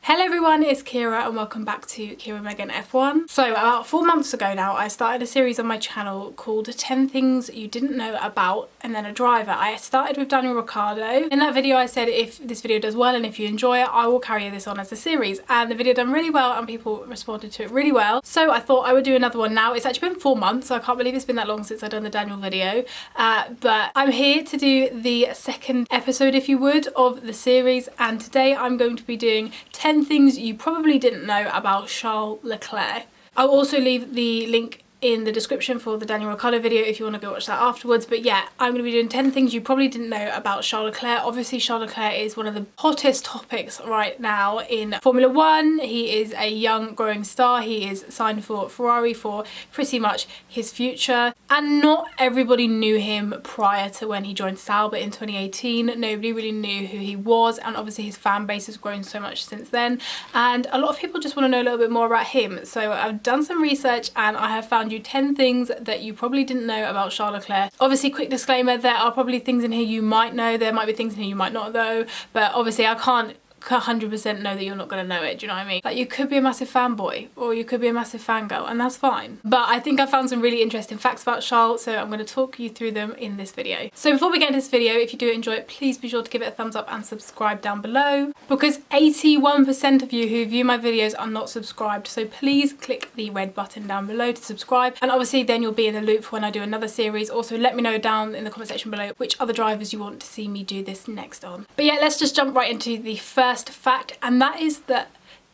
Hello everyone, it's Keira and welcome back to Keira Megan F1. So about 4 months ago now, I started a series on my channel called 10 Things You Didn't Know About and Then a Driver. I started with Daniel Ricciardo. In that video I said if this video does well and if you enjoy it, I will carry this on as a series. And the video done really well and people responded to it really well. So I thought I would do another one now. It's actually been 4 months, so I can't believe it's been that long since I've done the Daniel video. But I'm here to do the second episode, if you would, of the series. And today I'm going to be doing 10 things you probably didn't know about Charles Leclerc. I'll also leave the link in the description for the Daniel Ricciardo video if you want to go watch that afterwards. But yeah, I'm going to be doing 10 things you probably didn't know about Charles Leclerc. Obviously Charles Leclerc is one of the hottest topics right now in Formula 1. He is a young growing star. He is signed for Ferrari for pretty much his future, and not everybody knew him prior to when he joined Sauber in 2018. Nobody really knew who he was, and obviously his fan base has grown so much since then, and a lot of people just want to know a little bit more about him. So I've done some research and I have found you 10 things that you probably didn't know about Charles Leclerc. Obviously, quick disclaimer, there are probably things in here you might know, there might be things in here you might not know, but obviously I can't 100% know that you're not going to know it, do you know what I mean? Like, you could be a massive fanboy or you could be a massive fangirl, and that's fine. But I think I found some really interesting facts about Charles, so I'm going to talk you through them in this video. So before we get into this video, if you do enjoy it, please be sure to give it a thumbs up and subscribe down below, because 81% of you who view my videos are not subscribed. So please click the red button down below to subscribe, and obviously then you'll be in the loop when I do another series. Also, let me know down in the comment section below which other drivers you want to see me do this next on. But yeah, let's just jump right into the first fact, and that is that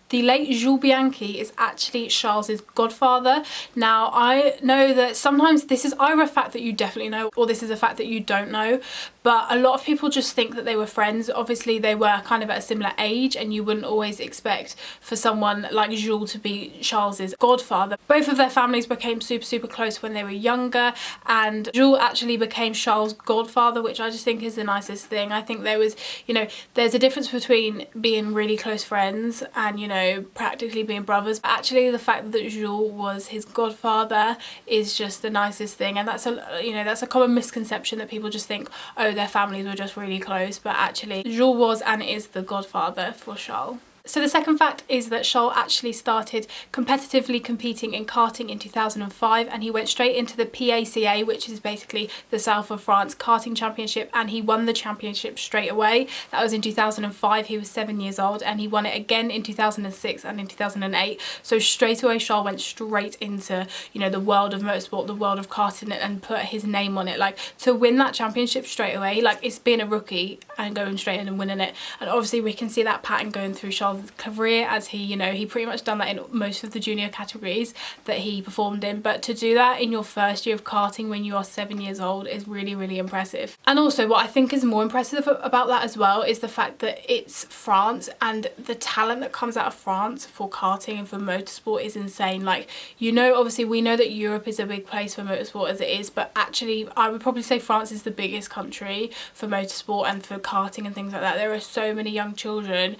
the late Jules Bianchi is actually Charles's godfather. Now, I know that sometimes this is either a fact that you definitely know or this is a fact that you don't know, but a lot of people just think that they were friends. Obviously, they were kind of at a similar age, and you wouldn't always expect for someone like Jules to be Charles's godfather. Both of their families became super close when they were younger, and Jules actually became Charles' godfather, which I just think is the nicest thing. I think there was, you know, there's a difference between being really close friends and, you know, practically being brothers, but actually the fact that Jules was his godfather is just the nicest thing. And that's a common misconception that people just think, oh, their families were just really close, but actually Jules was and is the godfather for Charles. So the second fact is that Charles actually started competitively competing in karting in 2005, and he went straight into the PACA, which is basically the South of France karting championship, and he won the championship straight away. That was in 2005, he was 7 years old, and he won it again in 2006 and in 2008. So straight away Charles went straight into, you know, the world of motorsport, the world of karting, and put his name on it. Like, to win that championship straight away, like, it's being a rookie and going straight in and winning it. And obviously we can see that pattern going through Charles' career, as he, you know, he pretty much done that in most of the junior categories that he performed in. But to do that in your first year of karting when you are 7 years old is really impressive. And also what I think is more impressive about that as well is the fact that it's France, and the talent that comes out of France for karting and for motorsport is insane. Like, you know, obviously we know that Europe is a big place for motorsport as it is, but actually I would probably say France is the biggest country for motorsport and for karting and things like that. There are so many young children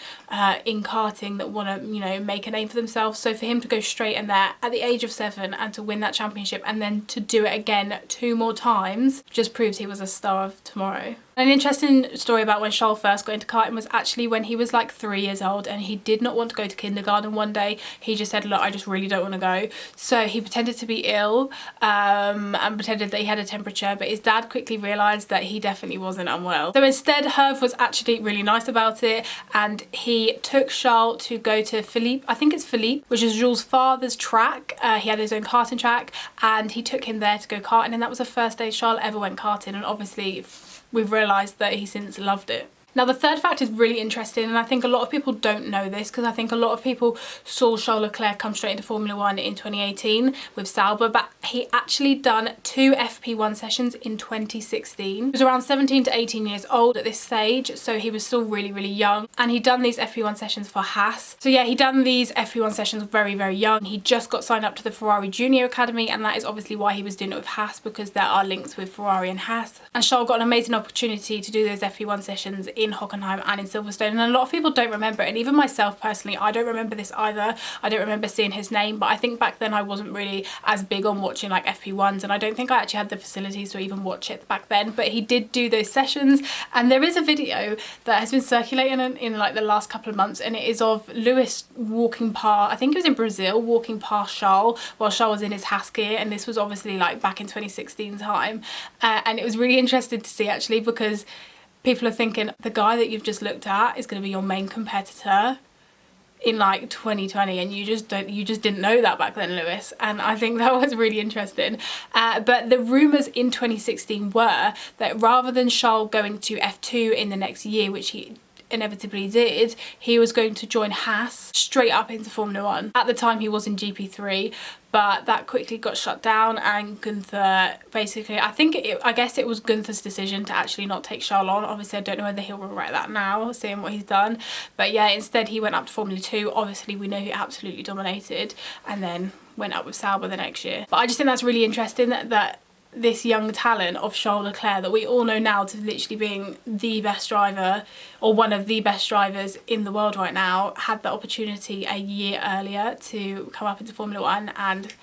in karting that want to, you know, make a name for themselves. So for him to go straight in there at the age of 7 and to win that championship and then to do it again 2 more times just proves he was a star of tomorrow. An interesting story about when Charles first got into karting was actually when he was like 3 years old, and he did not want to go to kindergarten one day. He just said, look, I just really don't want to go. So he pretended to be ill and pretended that he had a temperature, but his dad quickly realised that he definitely wasn't unwell. So instead, Herve was actually really nice about it, and he took Charles to go to Philippe, I think it's Philippe, which is Jules' father's track. He had his own karting track, and he took him there to go karting, and that was the first day Charles ever went karting, and obviously we've realised that he since loved it. Now the third fact is really interesting, and I think a lot of people don't know this, because I think a lot of people saw Charles Leclerc come straight into Formula 1 in 2018 with Sauber, but he actually done 2 FP1 sessions in 2016. He was around 17 to 18 years old at this stage, so he was still really young, and he'd done these FP1 sessions for Haas. So yeah, he done these FP1 sessions very young. He just got signed up to the Ferrari Junior Academy, and that is obviously why he was doing it with Haas, because there are links with Ferrari and Haas. And Charles got an amazing opportunity to do those FP1 sessions in Hockenheim and in Silverstone, and a lot of people don't remember it, and even myself personally, I don't remember this either. I don't remember seeing his name, but I think back then I wasn't really as big on watching like FP1s, and I don't think I actually had the facilities to even watch it back then, but he did do those sessions. And there is a video that has been circulating in like the last couple of months, and it is of Lewis walking past, I think it was in Brazil, walking past Charles while Charles was in his Haas gear, and this was obviously like back in 2016 time, and it was really interesting to see actually, because people are thinking the guy that you've just looked at is going to be your main competitor in like 2020, and you just didn't know that back then, Lewis. And I think that was really interesting. But the rumours in 2016 were that rather than Charles going to F2 in the next year, which he inevitably did, he was going to join Haas straight up into Formula 1. At the time he was in GP3, but that quickly got shut down, and Gunther basically, I guess it was Gunther's decision to actually not take Charles on. Obviously I don't know whether he'll regret that now, seeing what he's done, but yeah, instead he went up to Formula 2. Obviously we know he absolutely dominated, and then went up with Sauber the next year. But I just think that's really interesting that this young talent of Charles Leclerc, that we all know now to literally being the best driver, or one of the best drivers in the world right now, had the opportunity a year earlier to come up into Formula 1, and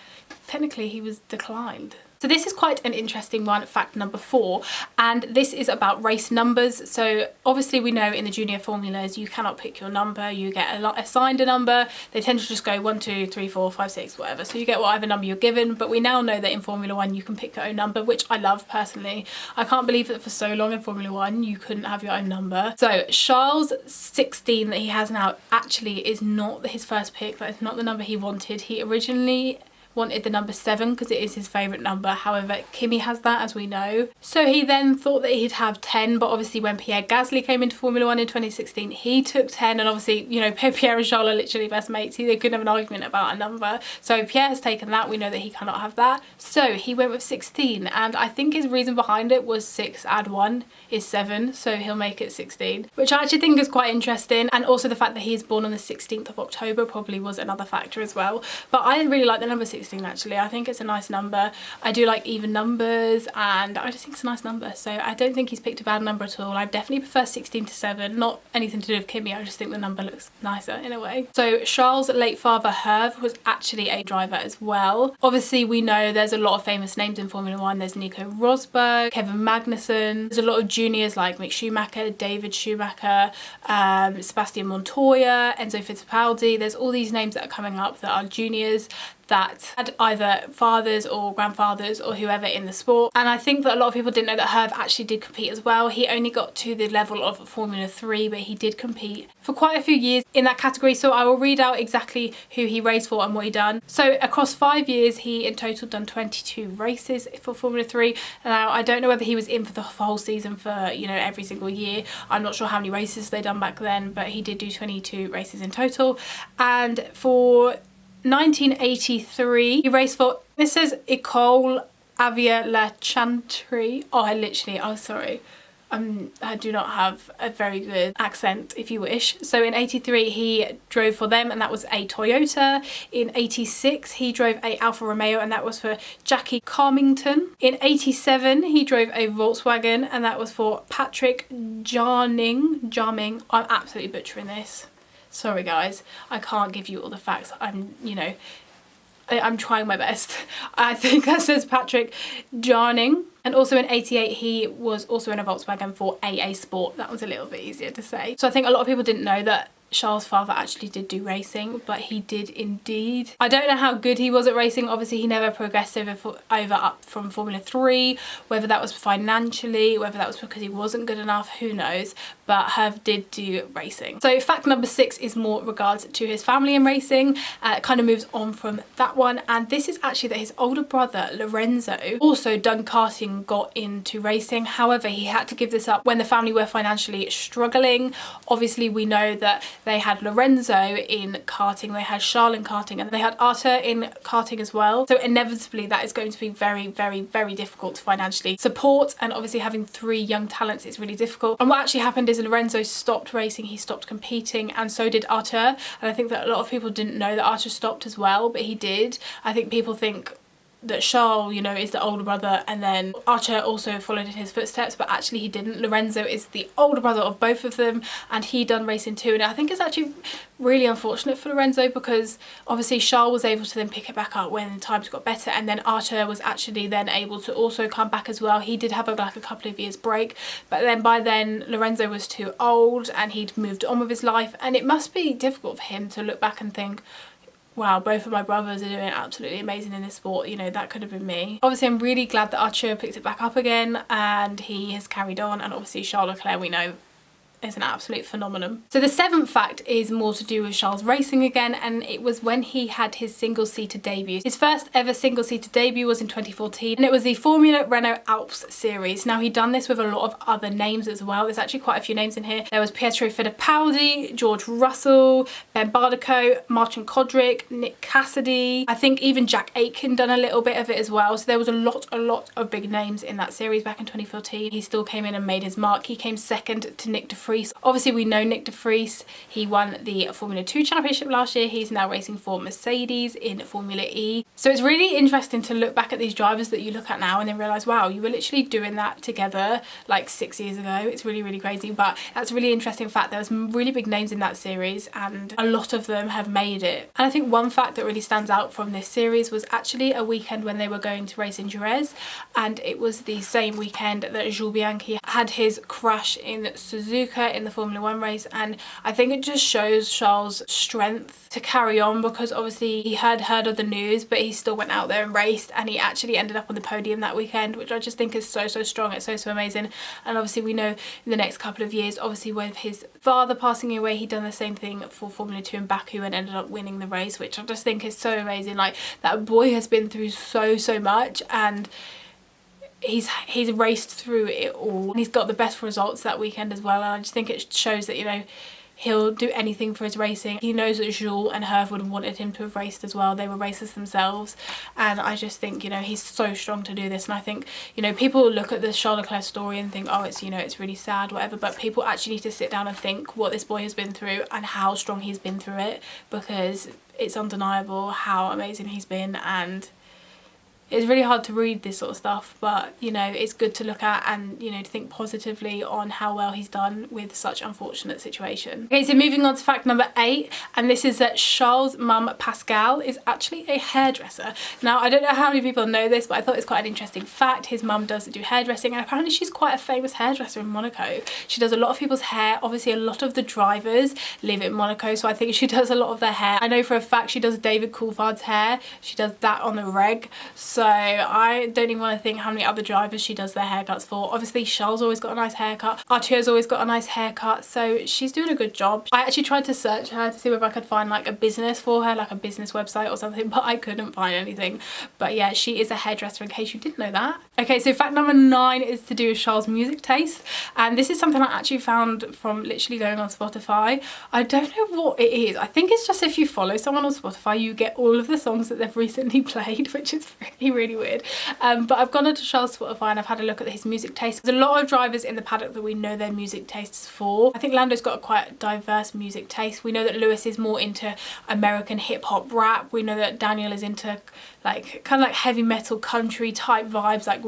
technically he was declined. So this is quite an interesting one, fact number 4, and this is about race numbers. So obviously we know in the junior formulas you cannot pick your number, you get assigned a number. They tend to just go 1, 2, 3, 4, 5, 6, whatever. So you get whatever number you're given, but we now know that in Formula 1 you can pick your own number, which I love personally. I can't believe that for so long in Formula 1 you couldn't have your own number. So Charles' 16 that he has now actually is not his first pick. That is not the number he wanted. He originally wanted the number 7 because it is his favourite number. However, Kimi has that, as we know. So he then thought that he'd have 10, but obviously when Pierre Gasly came into Formula 1 in 2016, he took 10, and obviously, you know, Pierre and Charles are literally best mates. They couldn't have an argument about a number. So Pierre has taken that. We know that he cannot have that. So he went with 16, and I think his reason behind it was 6 add 1 is 7, so he'll make it 16, which I actually think is quite interesting. And also the fact that he is born on the 16th of October probably was another factor as well. But I really like the number 16 actually. I think it's a nice number. I do like even numbers, and I just think it's a nice number, so I don't think he's picked a bad number at all. I definitely prefer 16 to 7, not anything to do with Kimi, I just think the number looks nicer in a way. So Charles' late father Hervé was actually a driver as well. Obviously we know there's a lot of famous names in Formula 1. There's Nico Rosberg, Kevin Magnussen, there's a lot of juniors like Mick Schumacher, David Schumacher, Sebastian Montoya, Enzo Fittipaldi. There's all these names that are coming up that are juniors that had either fathers or grandfathers or whoever in the sport. And I think that a lot of people didn't know that Hervé actually did compete as well. He only got to the level of Formula 3, but he did compete for quite a few years in that category. So I will read out exactly who he raced for and what he done. So across 5 years, he in total done 22 races for Formula 3. Now, I don't know whether he was in for the whole season for, you know, every single year. I'm not sure how many races they done back then, but he did do 22 races in total. And for 1983, he raced for, this says École Avia La Chantry. Oh, sorry. I do not have a very good accent, if you wish. So in 83 he drove for them, and that was a Toyota. In 86 he drove a Alfa Romeo, and that was for Jackie Carmington. In 87 he drove a Volkswagen, and that was for Patrick Jarming. I'm absolutely butchering this. Sorry guys, I can't give you all the facts. I'm trying my best. I think that says Patrick Jarning. And also in 88 he was also in a Volkswagen for AA Sport. That was a little bit easier to say. So I think a lot of people didn't know that Charles' father actually did do racing, but he did indeed. I don't know how good he was at racing. Obviously he never progressed over up from Formula 3, whether that was financially, whether that was because he wasn't good enough, who knows. But Hervé did do racing. So fact number 6 is more regards to his family and racing. It kind of moves on from that one, and this is actually that his older brother Lorenzo also done karting, got into racing. However, he had to give this up when the family were financially struggling. Obviously we know that they had Lorenzo in karting, they had Charles in karting, and they had Arthur in karting as well. So inevitably that is going to be very, very, very difficult to financially support, and obviously having 3 young talents is really difficult. And what actually happened is Lorenzo stopped racing, he stopped competing, and so did Arthur. And I think that a lot of people didn't know that Arthur stopped as well, but he did. I think people think that Charles, you know, is the older brother, and then Archer also followed in his footsteps, but actually he didn't. Lorenzo is the older brother of both of them, and he done racing too, and I think it's actually really unfortunate for Lorenzo, because obviously Charles was able to then pick it back up when times got better, and then Archer was actually then able to also come back as well. He did have like a couple of years break, but then by then Lorenzo was too old and he'd moved on with his life, and it must be difficult for him to look back and think, wow, both of my brothers are doing absolutely amazing in this sport, you know, that could have been me. Obviously I'm really glad that Archer picked it back up again and he has carried on, and obviously Charles Leclerc, we know, is an absolute phenomenon. So the 7th fact is more to do with Charles racing again, and it was when he had his single-seater debut. His first ever single-seater debut was in 2014, and it was the Formula Renault Alps series. Now he'd done this with a lot of other names as well. There's actually quite a few names in here. There was Pietro Fittipaldi, George Russell, Ben Bardico, Martin Kodrick, Nick Cassidy. I think even Jack Aitken done a little bit of it as well. So there was a lot of big names in that series back in 2014. He still came in and made his mark. He came second to Nick de Vries. Obviously we know Nick de Vries, he won the Formula 2 championship last year. He's now racing for Mercedes in Formula E. So it's really interesting to look back at these drivers that you look at now and then realise, wow, you were literally doing that together like 6 years ago. It's really crazy, but that's a really interesting fact. There was some really big names in that series and a lot of them have made it. And I think one fact that really stands out from this series was actually a weekend when they were going to race in Jerez, and it was the same weekend that Jules Bianchi had his crash in Suzuka in the Formula 1 race. And I think it just shows Charles' strength to carry on, because obviously he had heard of the news, but he still went out there and raced, and he actually ended up on the podium that weekend, which I just think is so strong. It's so amazing. And obviously we know in the next couple of years, obviously with his father passing away, he done the same thing for Formula 2 in Baku and ended up winning the race, which I just think is so amazing. Like, that boy has been through so much, and he's raced through it all, and he's got the best results that weekend as well. And I just think it shows that, you know, he'll do anything for his racing. He knows that Jules and Herve would have wanted him to have raced as well. They were racers themselves, and I just think, you know, he's so strong to do this. And I think, you know, people look at the Charles Leclerc story and think, oh, it's, you know, it's really sad, whatever, but people actually need to sit down and think what this boy has been through and how strong he's been through it, because it's undeniable how amazing he's been. And it's really hard to read this sort of stuff, but, you know, it's good to look at and, you know, to think positively on how well he's done with such unfortunate situation. Okay, so moving on to fact number 8, and this is that Charles' mum Pascale is actually a hairdresser. Now, I don't know how many people know this, but I thought it's quite an interesting fact. His mum does do hairdressing, and apparently she's quite a famous hairdresser in Monaco. She does a lot of people's hair. Obviously, a lot of the drivers live in Monaco, so I think she does a lot of their hair. I know for a fact she does David Coulthard's hair. She does that on the reg. So I don't even want to think how many other drivers she does their haircuts for. Obviously Charles always got a nice haircut, Arturo's always got a nice haircut, so she's doing a good job. I actually tried to search her to see whether I could find like a business for her, like a business website or something, but I couldn't find anything. But yeah, she is a hairdresser, in case you didn't know that. Okay, so fact number 9 is to do with Charles' music taste, and this is something I actually found from literally going on Spotify. I don't know what it is. I think it's just if you follow someone on Spotify, you get all of the songs that they've recently played, which is really weird. But I've gone onto Charles' Spotify and I've had a look at his music taste. There's a lot of drivers in the paddock that we know their music tastes for. I think Lando's got a quite diverse music taste. We know that Lewis is more into American hip hop rap. We know that Daniel is into like kind of like heavy metal country type vibes, like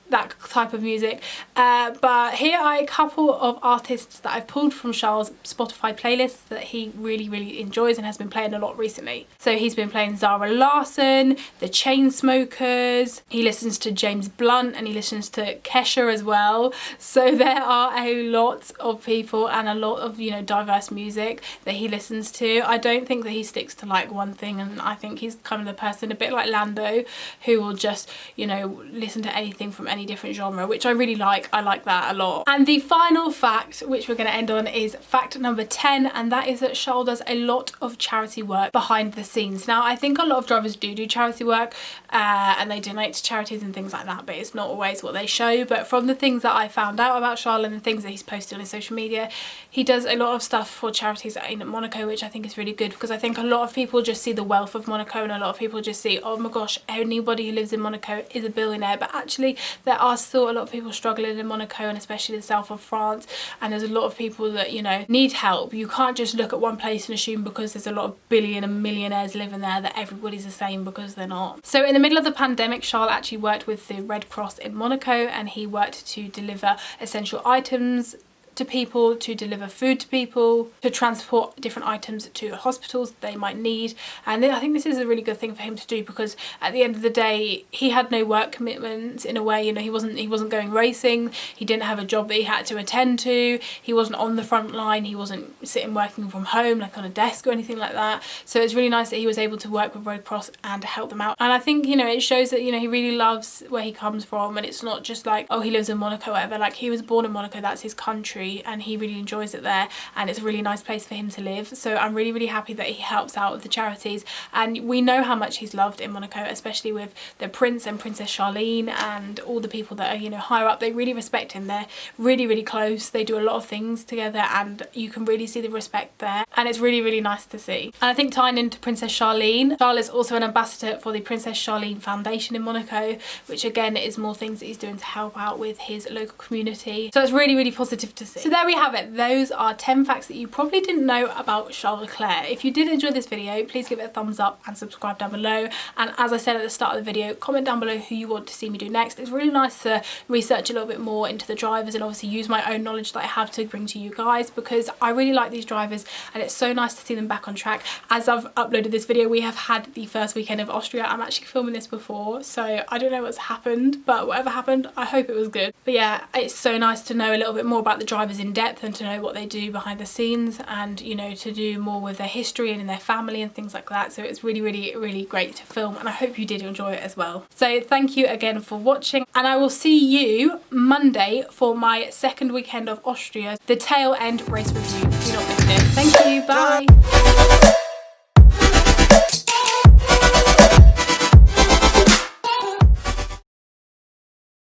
that type of music. But here are a couple of artists that I've pulled from Charles' Spotify playlists that he really enjoys and has been playing a lot recently. So he's been playing Zara Larsson, the Chainsmokers, he listens to James Blunt, and he listens to Kesha as well. So there are a lot of people and a lot of, you know, diverse music that he listens to. I don't think that he sticks to like one thing, and I think he's kind of the person, a bit like Lando, who will just, you know, listen to anything from any different genre, which I really like. I like that a lot. And the final fact, which we're going to end on, is fact number 10, and that is that Charles does a lot of charity work behind the scenes. Now, I think a lot of drivers do charity work and they donate to charities and things like that, but it's not always what they show. But from the things that I found out about Charles and the things that he's posted on his social media, he does a lot of stuff for charities in Monaco, which I think is really good, because I think a lot of people just see the wealth of Monaco, and a lot of people just see, oh my gosh, anybody who lives in Monaco is a billionaire, but actually there are still a lot of people struggling in Monaco, and especially the south of France, and there's a lot of people that, you know, need help. You can't just look at one place and assume because there's a lot of billion and millionaires living there that everybody's the same, because they're not. So in the middle of the pandemic, Charles actually worked with the Red Cross in Monaco, and he worked to deliver essential items to people, to deliver food to people, to transport different items to hospitals that they might need. And I think this is a really good thing for him to do, because at the end of the day he had no work commitments in a way. You know, he wasn't going racing, he didn't have a job that he had to attend to, he wasn't on the front line, he wasn't sitting working from home like on a desk or anything like that. So it's really nice that he was able to work with Red Cross and help them out. And I think, you know, it shows that, you know, he really loves where he comes from, and it's not just like, oh, he lives in Monaco, whatever. Like, he was born in Monaco, that's his country, and he really enjoys it there, and it's a really nice place for him to live. So I'm really happy that he helps out with the charities, and we know how much he's loved in Monaco, especially with the Prince and Princess Charlene and all the people that are, you know, higher up. They really respect him. They're really close. They do a lot of things together, and you can really see the respect there, and it's really nice to see. And I think tying into Princess Charlene, Charles is also an ambassador for the Princess Charlene Foundation in Monaco, which again is more things that he's doing to help out with his local community. So it's really positive to see. So there we have it. Those are 10 facts that you probably didn't know about Charles Leclerc. If you did enjoy this video, please give it a thumbs up and subscribe down below. And as I said at the start of the video, comment down below who you want to see me do next. It's really nice to research a little bit more into the drivers, and obviously use my own knowledge that I have to bring to you guys, because I really like these drivers, and it's so nice to see them back on track. As I've uploaded this video, we have had the first weekend of Austria. I'm actually filming this before, so I don't know what's happened, but whatever happened, I hope it was good. But yeah, it's so nice to know a little bit more about the drivers in depth, and to know what they do behind the scenes, and, you know, to do more with their history and in their family and things like that. So it's really great to film, and I hope you did enjoy it as well. So thank you again for watching, and I will see you Monday for my second weekend of Austria, the tail end race review. Do not miss it. Thank you, bye.